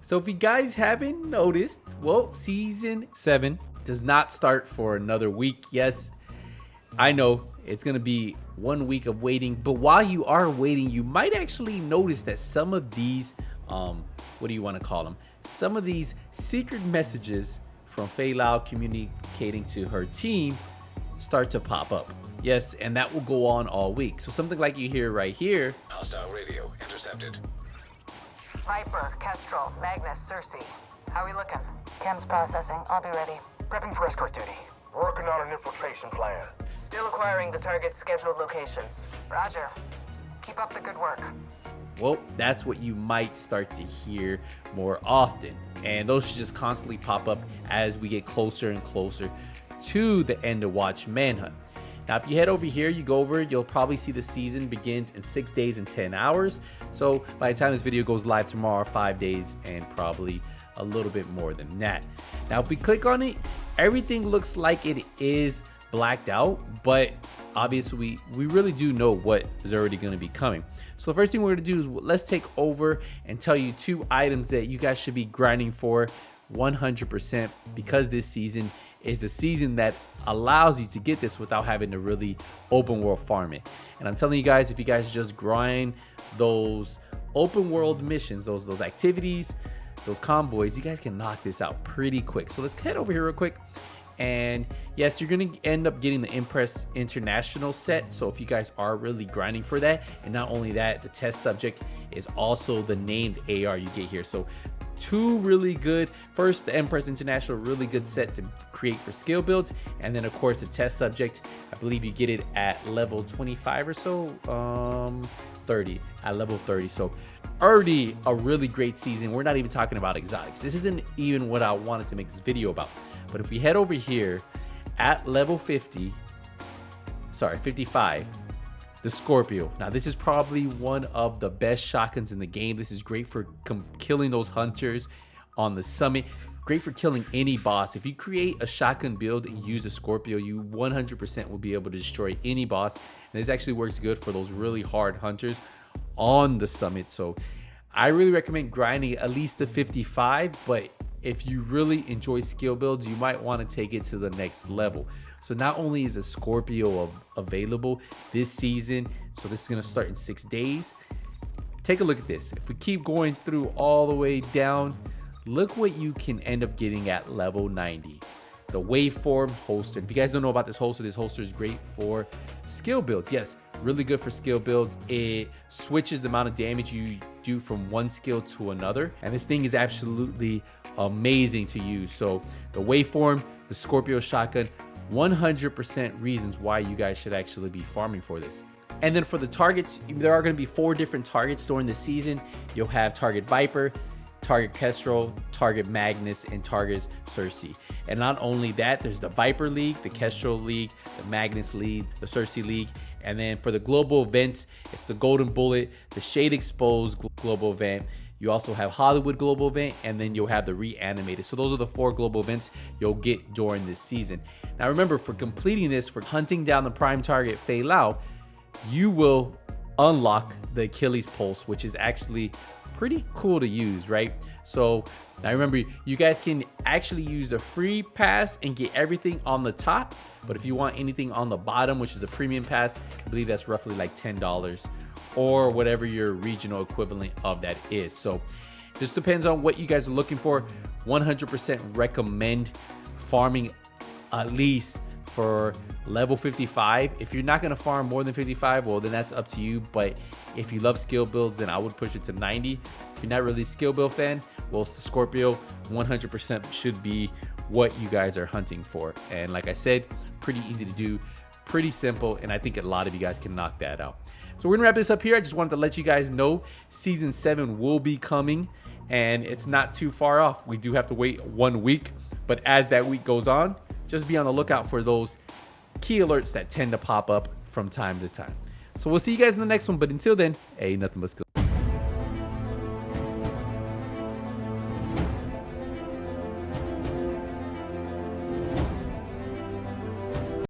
So if you guys haven't noticed, well, season 7 does not start for another week. Yes, I know it's going to be 1 week of waiting, but while you are waiting, you might actually notice that some of these, what do you want to call them? Some of these secret messages from FOLLW communicating to her team start to pop up. Yes, and that will go on all week. So something like you hear right here. Hostile radio intercepted. Viper, Kestrel, Magnus, Cersei. How are we looking? Cam's processing. I'll be ready. Prepping for escort duty. Working on an infiltration plan. Still acquiring the target's scheduled locations. Roger. Keep up the good work. Well, that's what you might start to hear more often. And those should just constantly pop up as we get closer and closer to the end of Watch Manhunt. Now, if you head over here, you go over, you'll probably see the season begins in 6 days and 10 hours. So by the time this video goes live tomorrow, 5 days and probably a little bit more than that. Now, if we click on it, everything looks like it is blacked out, but obviously we really do know what is already going to be coming. So the first thing we're going to do is let's take over and tell you 2 items that you guys should be grinding for 100%, because this season is the season that allows you to get this without having to really open world farm it. And I'm telling you guys, if you guys just grind those open world missions, those activities, those convoys, you guys can knock this out pretty quick. So let's head over here real quick. And yes, you're gonna end up getting the Impress International set. So if you guys are really grinding for that, and not only that, the test subject is also the named AR you get here. So 2 really good. First, the Empress International, really good set to create for skill builds, and then of course the test subject, I believe you get it at level 25 or so, 30, at level 30. So already a really great season. We're not even talking about exotics. This isn't even what I wanted to make this video about. But if we head over here at level 55, the Scorpio. Now this is probably one of the best shotguns in the game. This is great for killing those hunters on the summit. Great for killing any boss. If you create a shotgun build and use a Scorpio, you 100% will be able to destroy any boss. And this actually works good for those really hard hunters on the summit. So I really recommend grinding at least the 55, but if you really enjoy skill builds, you might want to take it to the next level. So not only is a Scorpio available this season, so this is going to start in 6 days. Take a look at this. If we keep going through all the way down, look what you can end up getting at level 90. The Waveform holster. If you guys don't know about this holster is great for skill builds. Yes, really good for skill builds. It switches the amount of damage you do from one skill to another, and this thing is absolutely amazing to use. So the Waveform, the Scorpio shotgun, 100% reasons why you guys should actually be farming for this. And then for the targets, there are going to be 4 different targets during the season. You'll have target Viper, target Kestrel, target Magnus, and target Cersei. And not only that, there's the Viper League, the Kestrel League, the Magnus League, the Cersei League. And then for the global events, it's the Golden Bullet, the Shade Exposed global event. You also have Hollywood global event, and then you'll have the Reanimated. So those are the 4 global events you'll get during this season. Now remember, for completing this, for hunting down the prime target FOLLW, you will unlock the Achilles Pulse, which is actually pretty cool to use, right? So now remember, you guys can actually use the free pass and get everything on the top, but if you want anything on the bottom, which is a premium pass, I believe that's roughly like $10 or whatever your regional equivalent of that is. So just depends on what you guys are looking for. 100% recommend farming at least for level 55. If you're not going to farm more than 55, well, then that's up to you. But if you love skill builds, then I would push it to 90. If you're not really a skill build fan, well, it's the Scorpio 100% should be what you guys are hunting for. And like I said, pretty easy to do, pretty simple, and I think a lot of you guys can knock that out. So we're gonna wrap this up here. I just wanted to let you guys know season 7 will be coming, and it's not too far off. We do have to wait 1 week, but as that week goes on, just be on the lookout for those key alerts that tend to pop up from time to time. So we'll see you guys in the next one, but until then, hey, nothing but skill.